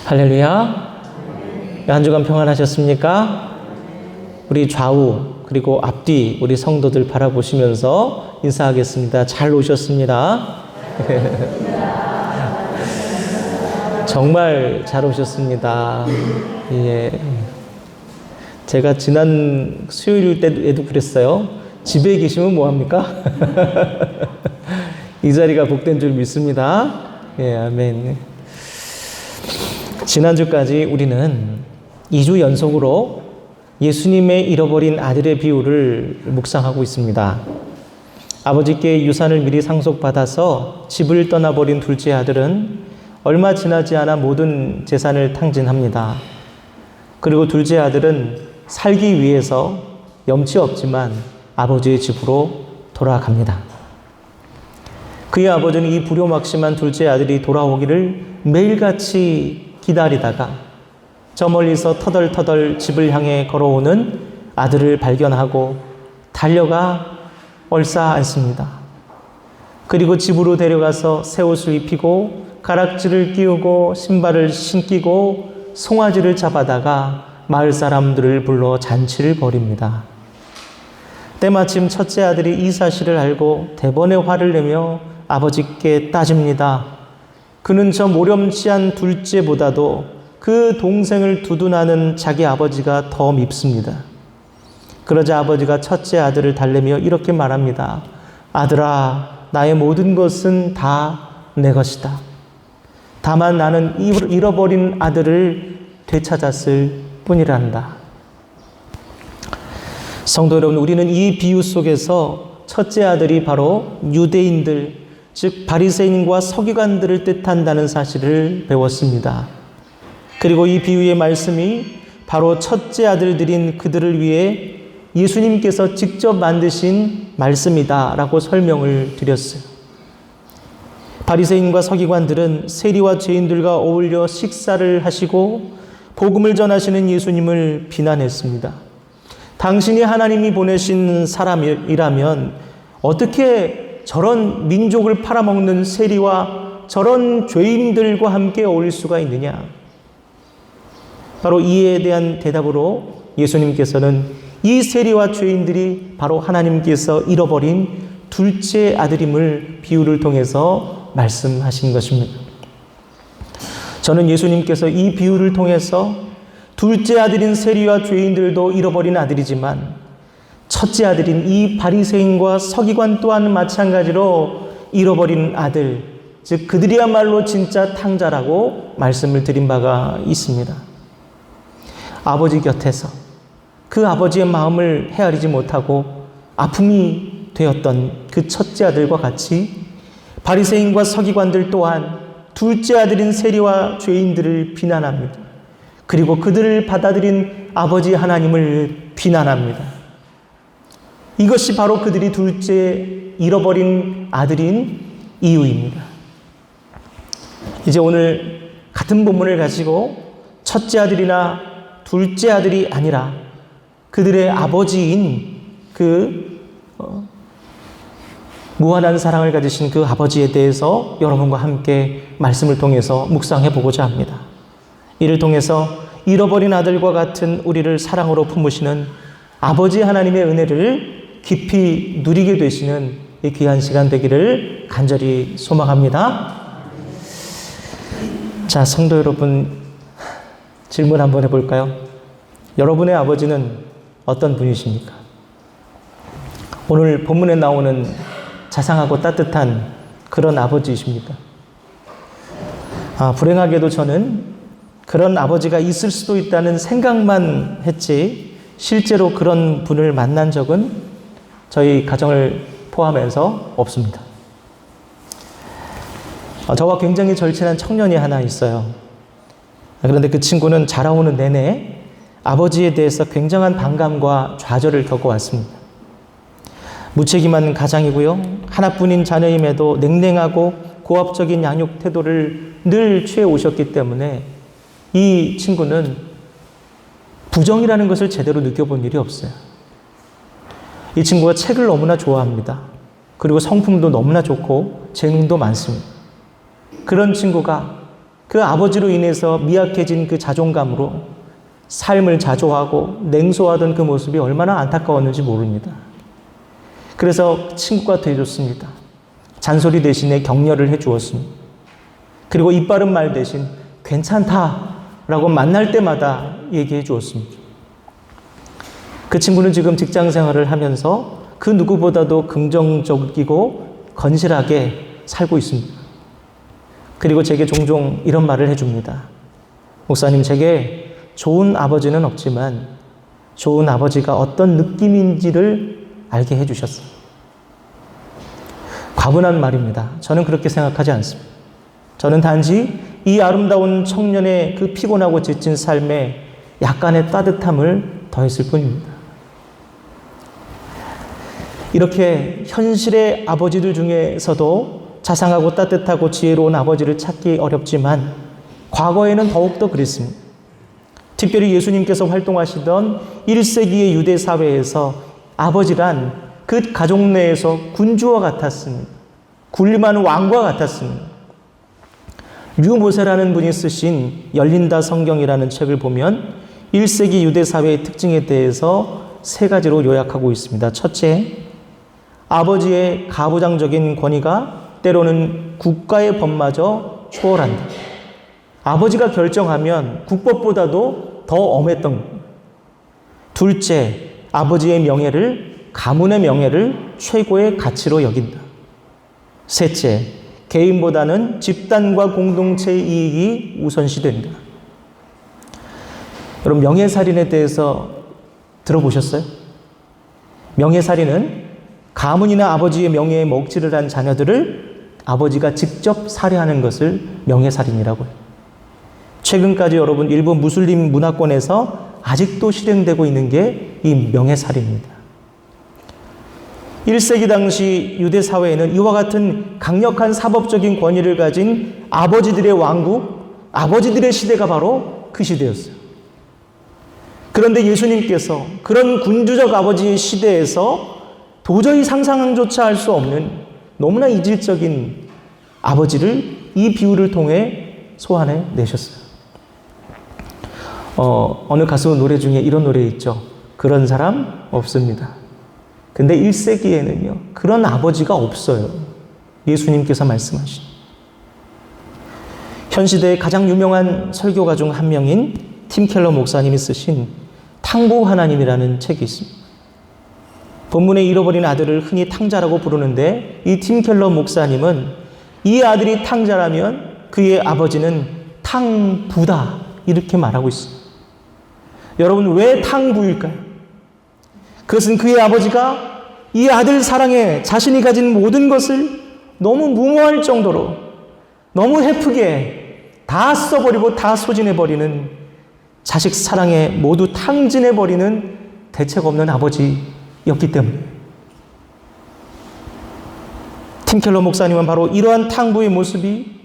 할렐루야. 한 주간 평안하셨습니까? 우리 좌우 그리고 앞뒤 우리 성도들 바라보시면서 인사하겠습니다. 잘 오셨습니다. 정말 잘 오셨습니다. 예. 제가 지난 수요일 때에도 그랬어요. 집에 계시면 뭐합니까? 이 자리가 복된 줄 믿습니다. 예, 아멘. 지난주까지 우리는 2주 연속으로 예수님의 잃어버린 아들의 비유를 묵상하고 있습니다. 아버지께 유산을 미리 상속받아서 집을 떠나버린 둘째 아들은 얼마 지나지 않아 모든 재산을 탕진합니다. 그리고 둘째 아들은 살기 위해서 염치 없지만 아버지의 집으로 돌아갑니다. 그의 아버지는 이 불효막심한 둘째 아들이 돌아오기를 매일같이 기다리다가 저 멀리서 터덜터덜 집을 향해 걸어오는 아들을 발견하고 달려가 얼싸안습니다. 그리고 집으로 데려가서 새 옷을 입히고 가락지를 끼우고 신발을 신기고 송아지를 잡아다가 마을 사람들을 불러 잔치를 벌입니다. 때마침 첫째 아들이 이 사실을 알고 대번에 화를 내며 아버지께 따집니다. 그는 저 모렴치한 둘째보다도 그 동생을 두둔하는 자기 아버지가 더 밉습니다. 그러자 아버지가 첫째 아들을 달래며 이렇게 말합니다. 아들아, 나의 모든 것은 다 내 것이다. 다만 나는 잃어버린 아들을 되찾았을 뿐이란다. 성도 여러분, 우리는 이 비유 속에서 첫째 아들이 바로 유대인들, 즉 바리새인과 서기관들을 뜻한다는 사실을 배웠습니다. 그리고 이 비유의 말씀이 바로 첫째 아들들인 그들을 위해 예수님께서 직접 만드신 말씀이다라고 설명을 드렸어요. 바리새인과 서기관들은 세리와 죄인들과 어울려 식사를 하시고 복음을 전하시는 예수님을 비난했습니다. 당신이 하나님이 보내신 사람이라면 어떻게 저런 민족을 팔아먹는 세리와 저런 죄인들과 함께 어울릴 수가 있느냐? 바로 이에 대한 대답으로 예수님께서는 이 세리와 죄인들이 바로 하나님께서 잃어버린 둘째 아들임을 비유를 통해서 말씀하신 것입니다. 저는 예수님께서 이 비유를 통해서 둘째 아들인 세리와 죄인들도 잃어버린 아들이지만 첫째 아들인 이 바리새인과 서기관 또한 마찬가지로 잃어버린 아들, 즉 그들이야말로 진짜 탕자라고 말씀을 드린 바가 있습니다. 아버지 곁에서 그 아버지의 마음을 헤아리지 못하고 아픔이 되었던 그 첫째 아들과 같이 바리새인과 서기관들 또한 둘째 아들인 세리와 죄인들을 비난합니다. 그리고 그들을 받아들인 아버지 하나님을 비난합니다. 이것이 바로 그들이 둘째 잃어버린 아들인 이유입니다. 이제 오늘 같은 본문을 가지고 첫째 아들이나 둘째 아들이 아니라 그들의 아버지인 그 무한한 사랑을 가지신 그 아버지에 대해서 여러분과 함께 말씀을 통해서 묵상해 보고자 합니다. 이를 통해서 잃어버린 아들과 같은 우리를 사랑으로 품으시는 아버지 하나님의 은혜를 깊이 누리게 되시는 이 귀한 시간 되기를 간절히 소망합니다. 자, 성도 여러분, 질문 한번 해볼까요? 여러분의 아버지는 어떤 분이십니까? 오늘 본문에 나오는 자상하고 따뜻한 그런 아버지이십니까? 불행하게도 저는 그런 아버지가 있을 수도 있다는 생각만 했지 실제로 그런 분을 만난 적은 저희 가정을 포함해서 없습니다. 저와 굉장히 절친한 청년이 하나 있어요. 그런데 그 친구는 자라오는 내내 아버지에 대해서 굉장한 반감과 좌절을 겪어왔습니다. 무책임한 가장이고요. 하나뿐인 자녀임에도 냉랭하고 고압적인 양육 태도를 늘 취해오셨기 때문에 이 친구는 부정이라는 것을 제대로 느껴본 일이 없어요. 이 친구가 책을 너무나 좋아합니다. 그리고 성품도 너무나 좋고 재능도 많습니다. 그런 친구가 그 아버지로 인해서 미약해진 그 자존감으로 삶을 자조하고 냉소하던 그 모습이 얼마나 안타까웠는지 모릅니다. 그래서 친구가 되어줬습니다. 잔소리 대신에 격려를 해주었습니다. 그리고 입 바른 말 대신 괜찮다라고 만날 때마다 얘기해 주었습니다. 그 친구는 지금 직장 생활을 하면서 그 누구보다도 긍정적이고 건실하게 살고 있습니다. 그리고 제게 종종 이런 말을 해줍니다. 목사님, 제게 좋은 아버지는 없지만 좋은 아버지가 어떤 느낌인지를 알게 해주셨어요. 과분한 말입니다. 저는 그렇게 생각하지 않습니다. 저는 단지 이 아름다운 청년의 그 피곤하고 지친 삶에 약간의 따뜻함을 더했을 뿐입니다. 이렇게 현실의 아버지들 중에서도 자상하고 따뜻하고 지혜로운 아버지를 찾기 어렵지만 과거에는 더욱더 그랬습니다. 특별히 예수님께서 활동하시던 1세기의 유대 사회에서 아버지란 그 가족 내에서 군주와 같았습니다. 군림하는 왕과 같았습니다. 류모세라는 분이 쓰신 열린다 성경이라는 책을 보면 1세기 유대 사회의 특징에 대해서 세 가지로 요약하고 있습니다. 첫째, 아버지의 가부장적인 권위가 때로는 국가의 법마저 초월한다. 아버지가 결정하면 국법보다도 더 엄했던 겁니다. 둘째, 아버지의 명예를, 가문의 명예를 최고의 가치로 여긴다. 셋째, 개인보다는 집단과 공동체의 이익이 우선시된다. 여러분, 명예살인에 대해서 들어보셨어요? 명예살인은 가문이나 아버지의 명예에 먹칠을 한 자녀들을 아버지가 직접 살해하는 것을 명예살인이라고 해요. 최근까지 여러분 일부 무슬림 문화권에서 아직도 실행되고 있는 게 이 명예살인입니다. 1세기 당시 유대 사회에는 이와 같은 강력한 사법적인 권위를 가진 아버지들의 왕국, 아버지들의 시대가 바로 그 시대였어요. 그런데 예수님께서 그런 군주적 아버지의 시대에서 도저히 상상조차 할 수 없는 너무나 이질적인 아버지를 이 비유를 통해 소환해 내셨어요. 어느 가수 노래 중에 이런 노래 있죠. 그런 사람 없습니다. 근데 1세기에는요, 그런 아버지가 없어요. 예수님께서 말씀하신. 현 시대의 가장 유명한 설교가 중 한 명인 팀 켈러 목사님이 쓰신 탕부 하나님이라는 책이 있습니다. 본문에 잃어버린 아들을 흔히 탕자라고 부르는데 이 팀 켈러 목사님은 이 아들이 탕자라면 그의 아버지는 탕부다 이렇게 말하고 있습니다. 여러분, 왜 탕부일까요? 그것은 그의 아버지가 이 아들 사랑에 자신이 가진 모든 것을 너무 무모할 정도로 너무 헤프게 다 써버리고 다 소진해버리는 자식 사랑에 모두 탕진해버리는 대책 없는 아버지였기 때문에 팀 켈러 목사님은 바로 이러한 탕부의 모습이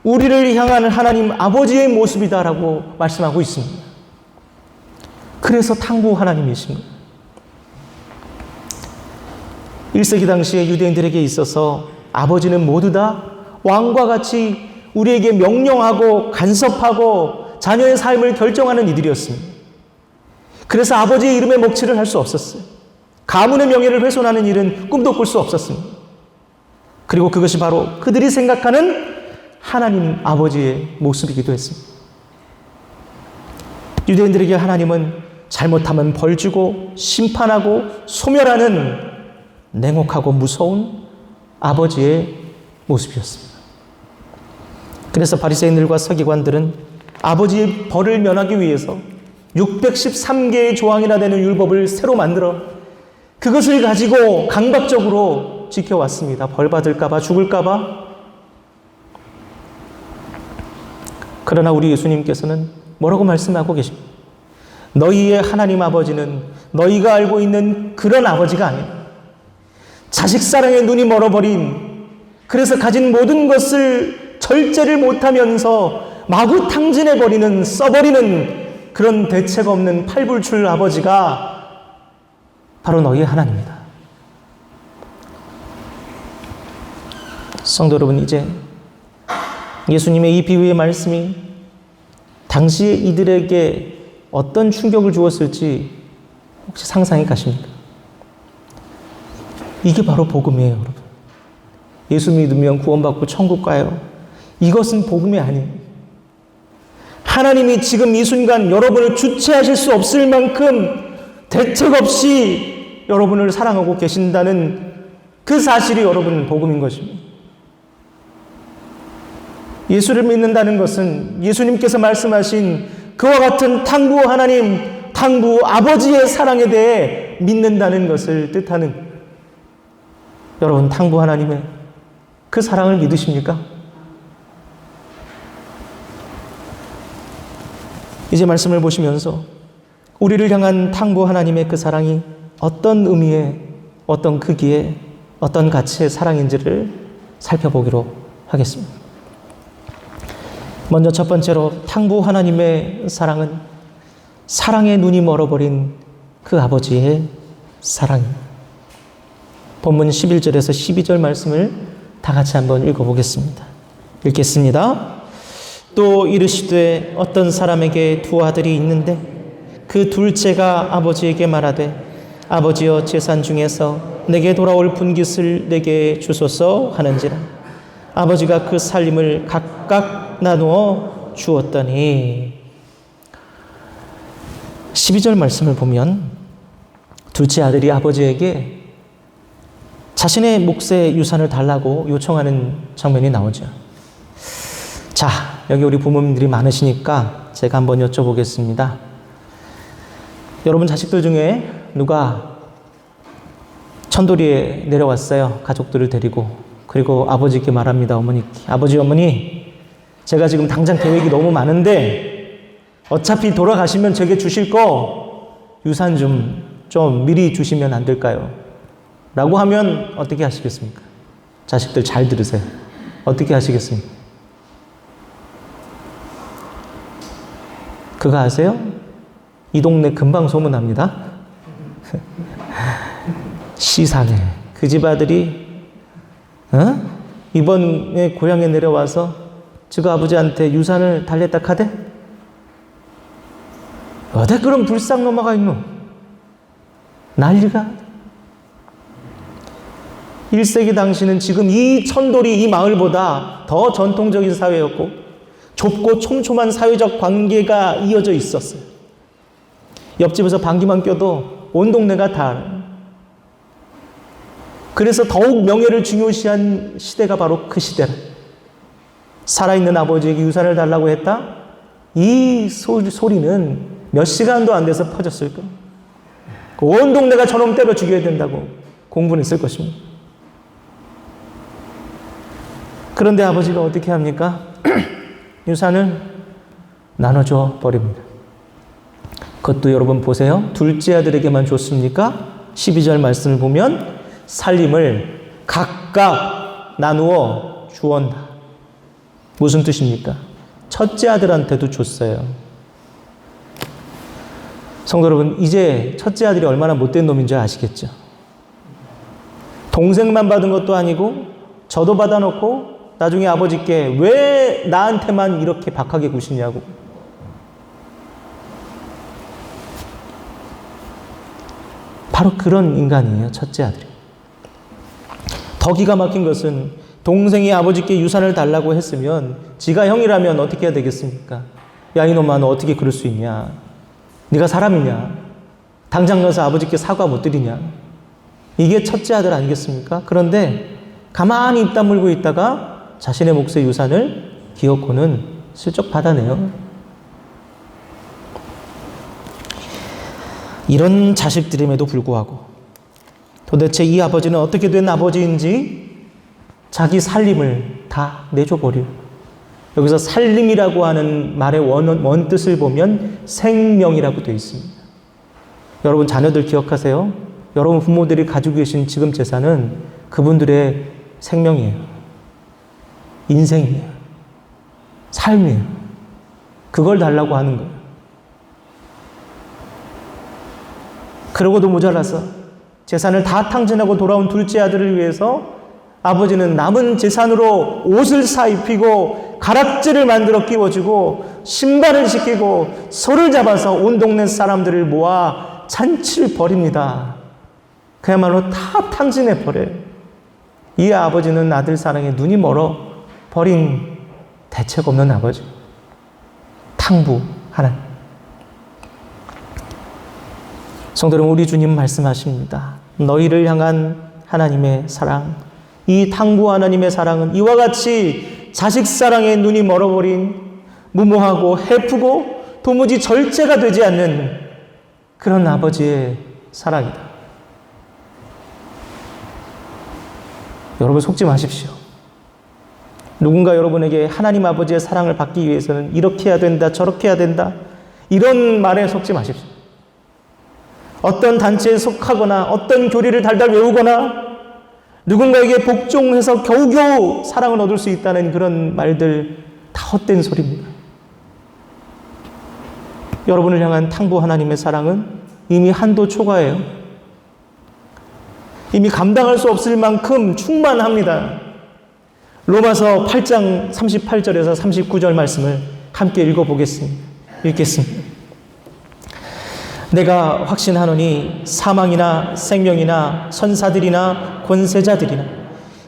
우리를 향하는 하나님 아버지의 모습이다라고 말씀하고 있습니다. 그래서 탕부 하나님이신 거예요. 1세기 당시에 유대인들에게 있어서 아버지는 모두 다 왕과 같이 우리에게 명령하고 간섭하고 자녀의 삶을 결정하는 이들이었습니다. 그래서 아버지의 이름에 먹칠을 할 수 없었어요. 가문의 명예를 훼손하는 일은 꿈도 꿀 수 없었습니다. 그리고 그것이 바로 그들이 생각하는 하나님 아버지의 모습이기도 했습니다. 유대인들에게 하나님은 잘못하면 벌주고 심판하고 소멸하는 냉혹하고 무서운 아버지의 모습이었습니다. 그래서 바리새인들과 서기관들은 아버지의 벌을 면하기 위해서 613개의 조항이나 되는 율법을 새로 만들어 그것을 가지고 강박적으로 지켜왔습니다. 벌 받을까 봐, 죽을까 봐. 그러나 우리 예수님께서는 뭐라고 말씀하고 계십니까? 너희의 하나님 아버지는 너희가 알고 있는 그런 아버지가 아니라 자식 사랑에 눈이 멀어버린, 그래서 가진 모든 것을 절제를 못하면서 마구 탕진해버리는, 써버리는 그런 대책 없는 팔불출 아버지가 바로 너희의 하나님이다. 성도 여러분, 이제 예수님의 이 비유의 말씀이 당시에 이들에게 어떤 충격을 주었을지 혹시 상상이 가십니까? 이게 바로 복음이에요, 여러분. 예수 믿으면 구원받고 천국 가요. 이것은 복음이 아니에요. 하나님이 지금 이 순간 여러분을 주체하실 수 없을 만큼 대책 없이 여러분을 사랑하고 계신다는 그 사실이 여러분 복음인 것입니다. 예수를 믿는다는 것은 예수님께서 말씀하신 그와 같은 탕부 하나님, 탕부 아버지의 사랑에 대해 믿는다는 것을 뜻하는, 여러분 탕부 하나님의 그 사랑을 믿으십니까? 이제 말씀을 보시면서 우리를 향한 탕부 하나님의 그 사랑이 어떤 의미의, 어떤 크기의, 어떤 가치의 사랑인지를 살펴보기로 하겠습니다. 먼저 첫 번째로 탕부 하나님의 사랑은 사랑의 눈이 멀어버린 그 아버지의 사랑입니다. 본문 11절에서 12절 말씀을 다 같이 한번 읽어보겠습니다. 읽겠습니다. 또 이르시되 어떤 사람에게 두 아들이 있는데 그 둘째가 아버지에게 말하되 아버지여 재산 중에서 내게 돌아올 분깃을 내게 주소서 하는지라. 아버지가 그 살림을 각각 나누어 주었더니. 12절 말씀을 보면 둘째 아들이 아버지에게 자신의 몫의 유산을 달라고 요청하는 장면이 나오죠. 자, 여기 우리 부모님들이 많으시니까 제가 한번 여쭤보겠습니다. 여러분 자식들 중에 누가 천도리에 내려왔어요. 가족들을 데리고. 그리고 아버지께 말합니다. 어머니께. 아버지, 어머니, 제가 지금 당장 계획이 너무 많은데 어차피 돌아가시면 제게 주실 거 유산 좀 미리 주시면 안 될까요? 라고 하면 어떻게 하시겠습니까? 자식들 잘 들으세요. 어떻게 하시겠습니까? 그거 아세요? 이 동네 금방 소문납니다. 시상해. 그 집 아들이 이번에 고향에 내려와서 지금 아버지한테 유산을 달랬다 카대? 어디 그럼 불쌍 넘어가 있노? 난리가. 1세기 당시는 지금 이 천돌이 이 마을보다 더 전통적인 사회였고 좁고 촘촘한 사회적 관계가 이어져 있었어요. 옆집에서 방귀만 껴도 온 동네가 다. 그래서 더욱 명예를 중요시한 시대가 바로 그 시대라. 살아있는 아버지에게 유산을 달라고 했다? 이 소리는 몇 시간도 안 돼서 퍼졌을 거예요. 온 동네가 저놈 때려 죽여야 된다고 공분했을 것입니다. 그런데 아버지가 어떻게 합니까? 유산을 나눠줘 버립니다. 그것도 여러분 보세요. 둘째 아들에게만 줬습니까? 12절 말씀을 보면 살림을 각각 나누어 주었다. 무슨 뜻입니까? 첫째 아들한테도 줬어요. 성도 여러분, 이제 첫째 아들이 얼마나 못된 놈인지 아시겠죠? 동생만 받은 것도 아니고 저도 받아놓고 나중에 아버지께 왜 나한테만 이렇게 박하게 구시냐고. 바로 그런 인간이에요, 첫째 아들이. 더 기가 막힌 것은 동생이 아버지께 유산을 달라고 했으면 지가 형이라면 어떻게 해야 되겠습니까? 야, 이놈아, 너 어떻게 그럴 수 있냐? 네가 사람이냐? 당장 가서 아버지께 사과 못 드리냐? 이게 첫째 아들 아니겠습니까? 그런데 가만히 입 다물고 있다가 자신의 몫의 유산을 기어코는 슬쩍 받아내요. 이런 자식들임에도 불구하고 도대체 이 아버지는 어떻게 된 아버지인지 자기 살림을 다 내줘버려요. 여기서 살림이라고 하는 말의 원뜻을 보면 생명이라고 되어 있습니다. 여러분 자녀들 기억하세요? 여러분 부모들이 가지고 계신 지금 재산은 그분들의 생명이에요. 인생이에요. 삶이에요. 그걸 달라고 하는 거예요. 그러고도 모자라서 재산을 다 탕진하고 돌아온 둘째 아들을 위해서 아버지는 남은 재산으로 옷을 사 입히고 가락지를 만들어 끼워주고 신발을 시키고 소를 잡아서 온 동네 사람들을 모아 잔치를 벌입니다. 그야말로 다 탕진해 버려요. 이 아버지는 아들 사랑에 눈이 멀어 버린 대책 없는 아버지. 탕부 하나님. 성도 여러분, 우리 주님 말씀하십니다. 너희를 향한 하나님의 사랑, 이 탕부 하나님의 사랑은 이와 같이 자식 사랑에 눈이 멀어버린 무모하고 해프고 도무지 절제가 되지 않는 그런 아버지의 사랑이다. 여러분 속지 마십시오. 누군가 여러분에게 하나님 아버지의 사랑을 받기 위해서는 이렇게 해야 된다, 저렇게 해야 된다, 이런 말에 속지 마십시오. 어떤 단체에 속하거나 어떤 교리를 달달 외우거나 누군가에게 복종해서 겨우겨우 사랑을 얻을 수 있다는 그런 말들 다 헛된 소리입니다. 여러분을 향한 탕부 하나님의 사랑은 이미 한도 초과해요. 이미 감당할 수 없을 만큼 충만합니다. 로마서 8장 38절에서 39절 말씀을 함께 읽어보겠습니다. 읽겠습니다. 내가 확신하노니 사망이나 생명이나 천사들이나 권세자들이나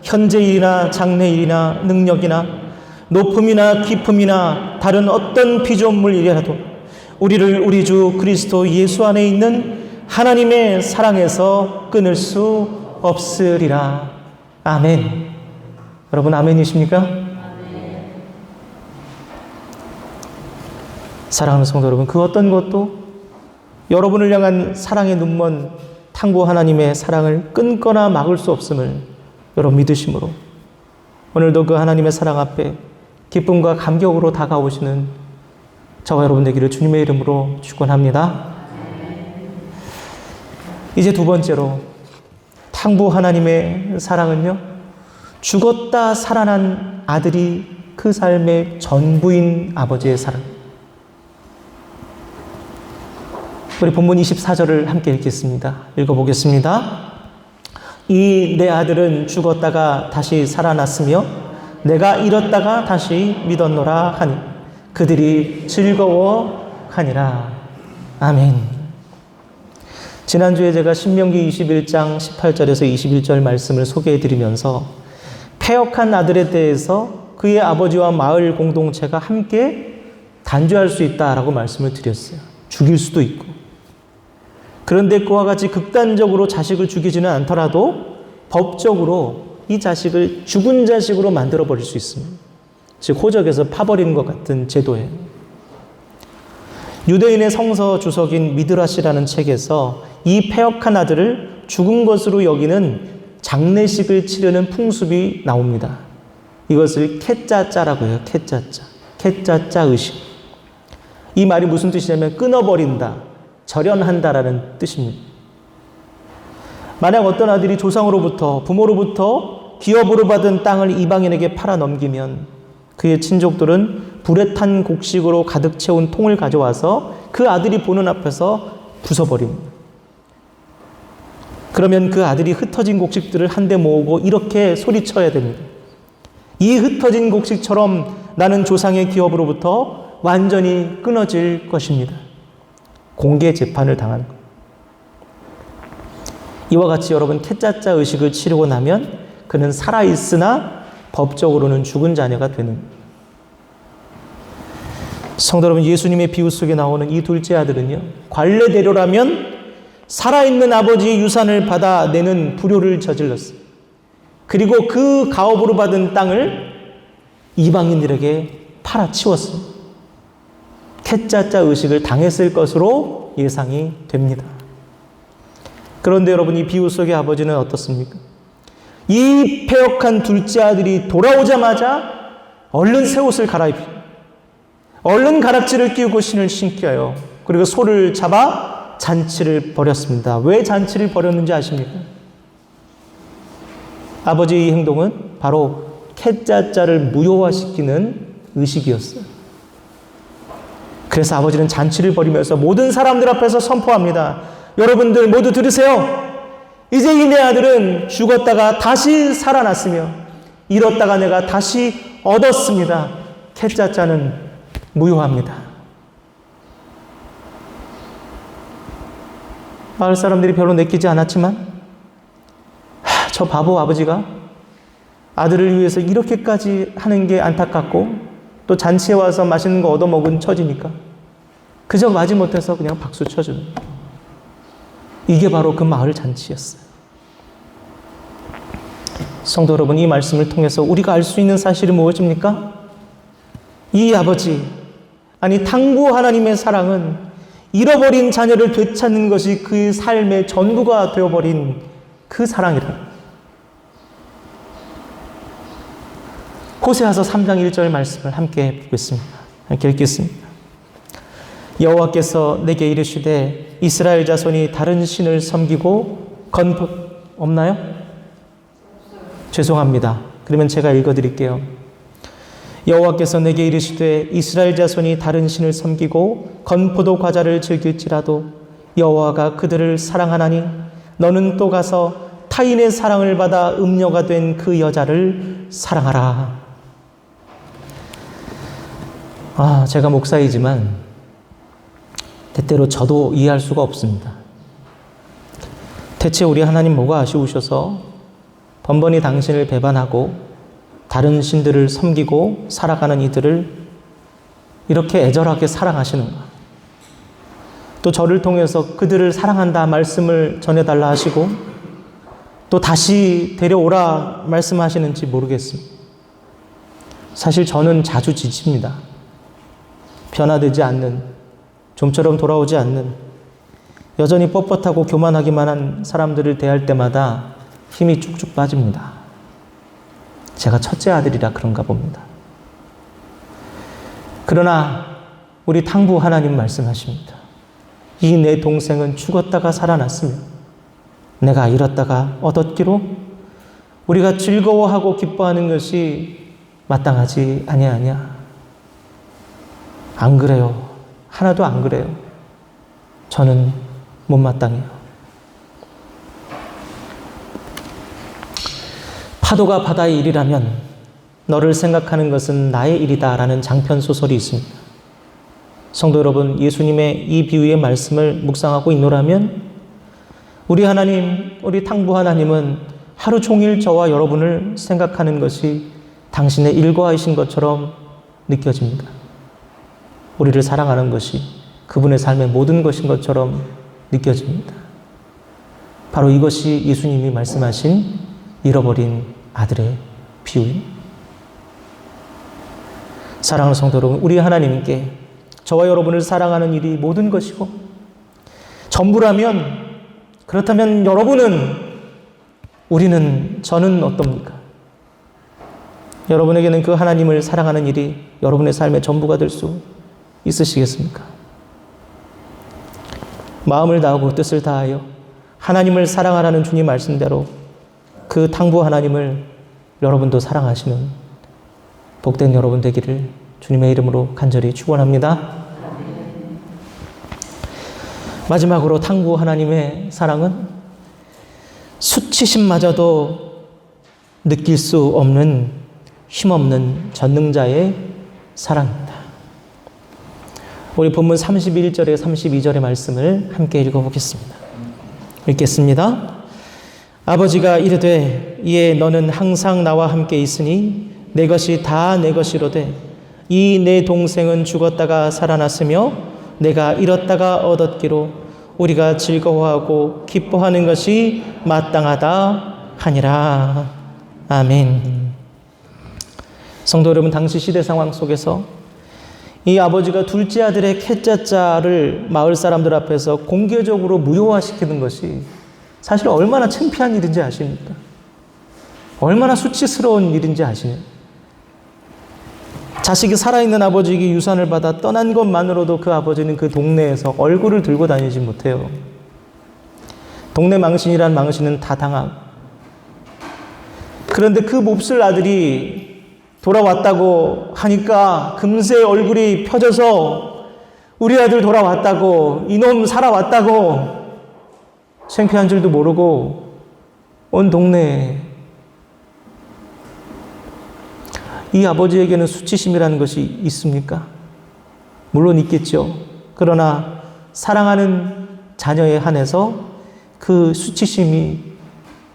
현재일이나 장래일이나 능력이나 높음이나 깊음이나 다른 어떤 피조물이라도 우리를 우리 주 그리스도 예수 안에 있는 하나님의 사랑에서 끊을 수 없으리라. 아멘. 여러분 아멘이십니까? 아멘. 사랑하는 성도 여러분, 그 어떤 것도 여러분을 향한 사랑의 눈먼 탕부 하나님의 사랑을 끊거나 막을 수 없음을 여러분 믿으심으로 오늘도 그 하나님의 사랑 앞에 기쁨과 감격으로 다가오시는 저와 여러분 되기를 주님의 이름으로 축원합니다. 이제 두 번째로 탕부 하나님의 사랑은요, 죽었다 살아난 아들이 그 삶의 전부인 아버지의 사랑. 우리 본문 24절을 함께 읽겠습니다. 읽어보겠습니다. 이 내 아들은 죽었다가 다시 살아났으며 내가 잃었다가 다시 믿었노라 하니 그들이 즐거워하니라. 아멘. 지난주에 제가 신명기 21장 18절에서 21절 말씀을 소개해드리면서 패역한 아들에 대해서 그의 아버지와 마을 공동체가 함께 단죄할 수 있다라고 말씀을 드렸어요. 죽일 수도 있고. 그런데 그와 같이 극단적으로 자식을 죽이지는 않더라도 법적으로 이 자식을 죽은 자식으로 만들어버릴 수 있습니다. 즉 호적에서 파버리는 것 같은 제도예요. 유대인의 성서 주석인 미드라시라는 책에서 이 패역한 아들을 죽은 것으로 여기는 장례식을 치르는 풍습이 나옵니다. 이것을 캣짜짜라고 해요. 캣짜짜 의식. 이 말이 무슨 뜻이냐면 끊어버린다, 절연한다라는 뜻입니다. 만약 어떤 아들이 조상으로부터, 부모로부터 기업으로 받은 땅을 이방인에게 팔아 넘기면 그의 친족들은 불에 탄 곡식으로 가득 채운 통을 가져와서 그 아들이 보는 앞에서 부숴버립니다. 그러면 그 아들이 흩어진 곡식들을 한데 모으고 이렇게 소리쳐야 됩니다. 이 흩어진 곡식처럼 나는 조상의 기업으로부터 완전히 끊어질 것입니다. 공개 재판을 당하는 것. 이와 같이 여러분 캣짜짜 의식을 치르고 나면 그는 살아있으나 법적으로는 죽은 자녀가 되는. 성도 여러분, 예수님의 비유 속에 나오는 이 둘째 아들은요, 관례대로라면 살아있는 아버지의 유산을 받아내는 불효를 저질렀어요. 그리고 그 가업으로 받은 땅을 이방인들에게 팔아치웠습니다. 캣짜짜 의식을 당했을 것으로 예상이 됩니다. 그런데 여러분, 이 비유 속의 아버지는 어떻습니까? 이 패역한 둘째 아들이 돌아오자마자 얼른 새 옷을 갈아입히고 얼른 가락지를 끼우고 신을 신겨요. 그리고 소를 잡아 잔치를 벌였습니다. 왜 잔치를 벌였는지 아십니까? 아버지의 이 행동은 바로 캣짜짜를 무효화시키는 의식이었어요. 그래서 아버지는 잔치를 벌이면서 모든 사람들 앞에서 선포합니다. 여러분들 모두 들으세요. 이제 이 내 아들은 죽었다가 다시 살아났으며 잃었다가 내가 다시 얻었습니다. 캣자자는 무효합니다. 마을 사람들이 별로 내키지 않았지만 저 바보 아버지가 아들을 위해서 이렇게까지 하는 게 안타깝고 또 잔치에 와서 맛있는 거 얻어먹은 처지니까 그저 마지못해서 그냥 박수 쳐주는, 이게 바로 그 마을 잔치였어요. 성도 여러분, 이 말씀을 통해서 우리가 알 수 있는 사실이 무엇입니까? 이 아버지, 아니 탕부 하나님의 사랑은 잃어버린 자녀를 되찾는 것이 그의 삶의 전부가 되어버린 그 사랑이라. 호세아서 3장 1절 말씀을 함께 보겠습니다. 함께 읽겠습니다. 여호와께서 내게 이르시되 이스라엘 자손이 다른 신을 섬기고 없나요? 죄송합니다. 그러면 제가 읽어드릴게요. 여호와께서 내게 이르시되 이스라엘 자손이 다른 신을 섬기고 건포도 과자를 즐길지라도 여호와가 그들을 사랑하나니 너는 또 가서 타인의 사랑을 받아 음녀가 된 그 여자를 사랑하라. 제가 목사이지만 때때로 저도 이해할 수가 없습니다. 대체 우리 하나님 뭐가 아쉬우셔서 번번이 당신을 배반하고 다른 신들을 섬기고 살아가는 이들을 이렇게 애절하게 사랑하시는가? 또 저를 통해서 그들을 사랑한다 말씀을 전해달라 하시고 또 다시 데려오라 말씀하시는지 모르겠습니다. 사실 저는 자주 지칩니다. 변화되지 않는, 좀처럼 돌아오지 않는, 여전히 뻣뻣하고 교만하기만 한 사람들을 대할 때마다 힘이 쭉쭉 빠집니다. 제가 첫째 아들이라 그런가 봅니다. 그러나 우리 탕부 하나님 말씀하십니다. 이 내 동생은 죽었다가 살아났으며 내가 잃었다가 얻었기로 우리가 즐거워하고 기뻐하는 것이 마땅하지 아니하냐. 안 그래요. 하나도 안 그래요. 저는 못마땅해요. 파도가 바다의 일이라면 너를 생각하는 것은 나의 일이다 라는 장편 소설이 있습니다. 성도 여러분, 예수님의 이 비유의 말씀을 묵상하고 있노라면 우리 하나님, 우리 탕부 하나님은 하루 종일 저와 여러분을 생각하는 것이 당신의 일과이신 것처럼 느껴집니다. 우리를 사랑하는 것이 그분의 삶의 모든 것인 것처럼 느껴집니다. 바로 이것이 예수님이 말씀하신 잃어버린 아들의 비유입니다. 사랑하는 성도 여러분, 우리 하나님께 저와 여러분을 사랑하는 일이 모든 것이고 전부라면, 그렇다면 저는 어떻습니까? 여러분에게는 그 하나님을 사랑하는 일이 여러분의 삶의 전부가 될 수 있으시겠습니까? 마음을 다하고 뜻을 다하여 하나님을 사랑하라는 주님 말씀대로 그 탕부 하나님을 여러분도 사랑하시는 복된 여러분 되기를 주님의 이름으로 간절히 축원합니다. 마지막으로 탕부 하나님의 사랑은 수치심마저도 느낄 수 없는 힘없는 전능자의 사랑입니다. 우리 본문 31절에 32절의 말씀을 함께 읽어보겠습니다. 읽겠습니다. 아버지가 이르되 이에 너는 항상 나와 함께 있으니 내 것이 다 내 것이로되 이 내 동생은 죽었다가 살아났으며 내가 잃었다가 얻었기로 우리가 즐거워하고 기뻐하는 것이 마땅하다 하니라. 아멘. 성도 여러분, 당시 시대 상황 속에서 이 아버지가 둘째 아들의 캣자자를 마을 사람들 앞에서 공개적으로 무효화시키는 것이 사실 얼마나 창피한 일인지 아십니까? 얼마나 수치스러운 일인지 아시나요? 자식이 살아있는 아버지에게 유산을 받아 떠난 것만으로도 그 아버지는 그 동네에서 얼굴을 들고 다니지 못해요. 동네 망신이란 망신은 다 당하고. 그런데 그 몹쓸 아들이 돌아왔다고 하니까 금세 얼굴이 펴져서 우리 아들 돌아왔다고, 이놈 살아왔다고 창피한 줄도 모르고 온 동네에 이 아버지에게는 수치심이라는 것이 있습니까? 물론 있겠죠. 그러나 사랑하는 자녀에 한해서 그 수치심이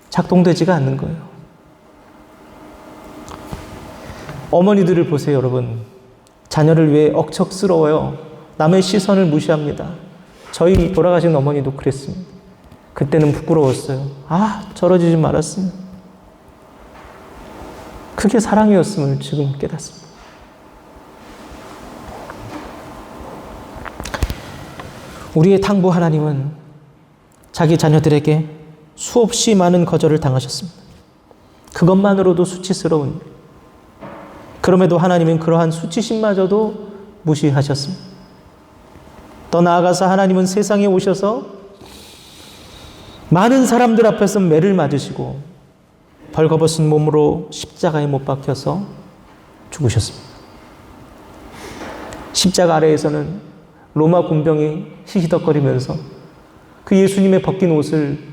작동되지가 않는 거예요. 어머니들을 보세요, 여러분. 자녀를 위해 억척스러워요. 남의 시선을 무시합니다. 저희 돌아가신 어머니도 그랬습니다. 그때는 부끄러웠어요. 저러지지 말았으면. 그게 사랑이었음을 지금 깨닫습니다. 우리의 탕부 하나님은 자기 자녀들에게 수없이 많은 거절을 당하셨습니다. 그것만으로도 수치스러운 일. 그럼에도 하나님은 그러한 수치심마저도 무시하셨습니다. 더 나아가서 하나님은 세상에 오셔서 많은 사람들 앞에서 매를 맞으시고 벌거벗은 몸으로 십자가에 못 박혀서 죽으셨습니다. 십자가 아래에서는 로마 군병이 히히덕거리면서 그 예수님의 벗긴 옷을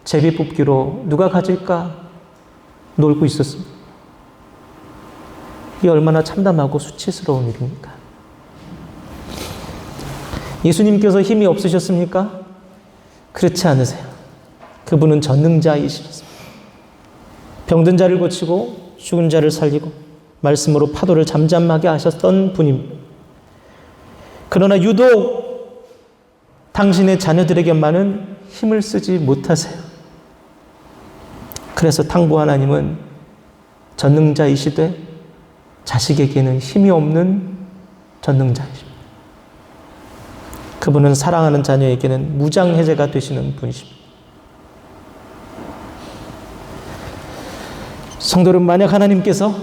제비 뽑기로 누가 가질까 놀고 있었습니다. 이 얼마나 참담하고 수치스러운 일입니까? 예수님께서 힘이 없으셨습니까? 그렇지 않으세요. 그분은 전능자이시셨습니다. 병든 자를 고치고 죽은 자를 살리고 말씀으로 파도를 잠잠하게 하셨던 분입니다. 그러나 유독 당신의 자녀들에게만은 힘을 쓰지 못하세요. 그래서 탕부 하나님은 전능자이시되 자식에게는 힘이 없는 전능자이십니다. 그분은 사랑하는 자녀에게는 무장해제가 되시는 분이십니다. 성도는 만약 하나님께서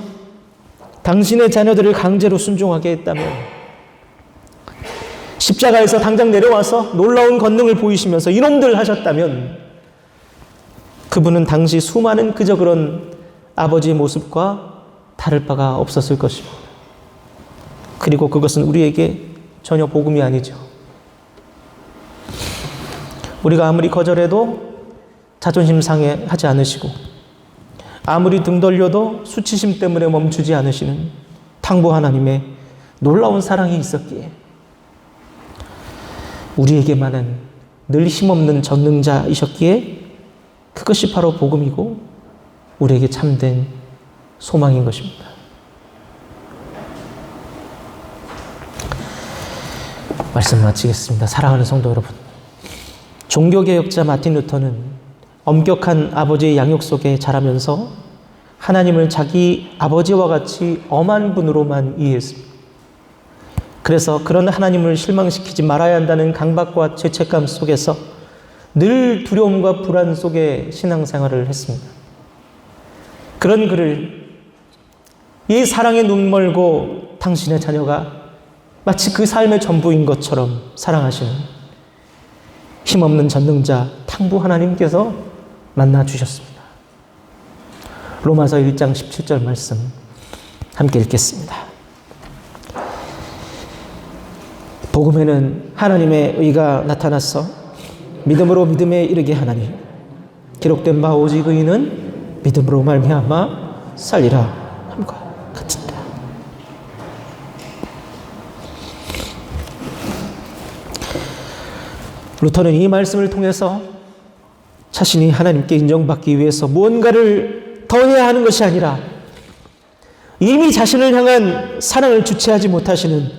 당신의 자녀들을 강제로 순종하게 했다면 십자가에서 당장 내려와서 놀라운 권능을 보이시면서 이놈들 하셨다면 그분은 당시 수많은 그저 그런 아버지의 모습과 다를 바가 없었을 것입니다. 그리고 그것은 우리에게 전혀 복음이 아니죠. 우리가 아무리 거절해도 자존심 상해하지 않으시고 아무리 등 돌려도 수치심 때문에 멈추지 않으시는 탕부 하나님의 놀라운 사랑이 있었기에 우리에게만은 늘 힘없는 전능자이셨기에 그것이 바로 복음이고 우리에게 참된 소망인 것입니다. 말씀 마치겠습니다. 사랑하는 성도 여러분, 종교개혁자 마틴 루터는 엄격한 아버지의 양육 속에 자라면서 하나님을 자기 아버지와 같이 엄한 분으로만 이해했습니다. 그래서 그런 하나님을 실망시키지 말아야 한다는 강박과 죄책감 속에서 늘 두려움과 불안 속에 신앙생활을 했습니다. 그런 그를 이 사랑에 눈멀고 당신의 자녀가 마치 그 삶의 전부인 것처럼 사랑하시는 힘없는 전능자 탕부 하나님께서 만나주셨습니다. 로마서 1장 17절 말씀 함께 읽겠습니다. 복음에는 하나님의 의가 나타났어 믿음으로 믿음에 이르게 하나니 기록된 바 오직 의인은 믿음으로 말미암아 살리라 함과 같으니라. 루터는 이 말씀을 통해서 자신이 하나님께 인정받기 위해서 무언가를 더 해야 하는 것이 아니라 이미 자신을 향한 사랑을 주체하지 못하시는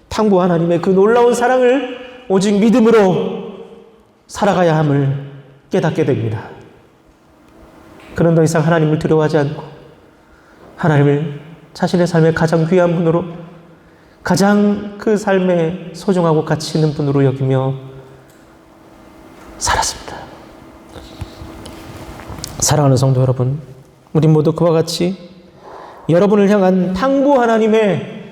탕부 하나님의 그 놀라운 사랑을 오직 믿음으로 살아가야 함을 깨닫게 됩니다. 그는 더 이상 하나님을 두려워하지 않고 하나님을 자신의 삶의 가장 귀한 분으로 가장 그 삶에 소중하고 가치 있는 분으로 여기며 살았습니다. 사랑하는 성도 여러분, 우리 모두 그와 같이 여러분을 향한 탕부 하나님의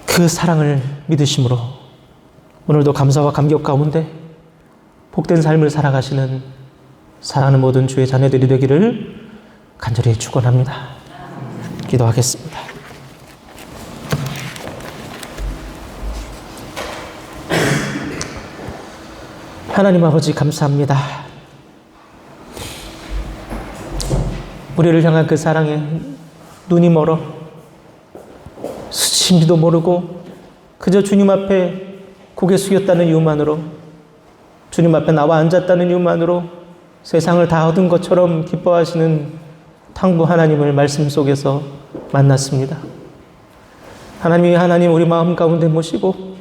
그 사랑을 믿으심으로 오늘도 감사와 감격 가운데 복된 삶을 살아가시는 사랑하는 모든 주의 자녀들이 되기를 간절히 축원합니다. 기도하겠습니다. 하나님 아버지 감사합니다. 우리를 향한 그 사랑에 눈이 멀어 스치지도 모르고 그저 주님 앞에 고개 숙였다는 이유만으로, 주님 앞에 나와 앉았다는 이유만으로 세상을 다 얻은 것처럼 기뻐하시는 탕부 하나님을 말씀 속에서 만났습니다. 하나님 우리 마음 가운데 모시고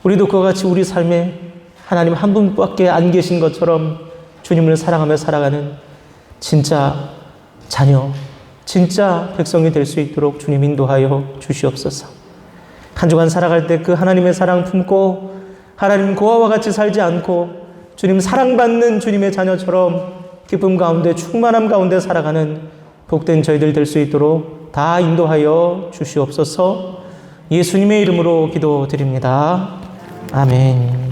우리도 그와 같이 우리 삶에 하나님 한 분밖에 안 계신 것처럼 주님을 사랑하며 살아가는 진짜 자녀, 진짜 백성이 될 수 있도록 주님 인도하여 주시옵소서. 한 주간 살아갈 때 그 하나님의 사랑 품고 하나님 고아와 같이 살지 않고 주님 사랑받는 주님의 자녀처럼 기쁨 가운데 충만함 가운데 살아가는 복된 저희들 될 수 있도록 다 인도하여 주시옵소서. 예수님의 이름으로 기도드립니다. 아멘.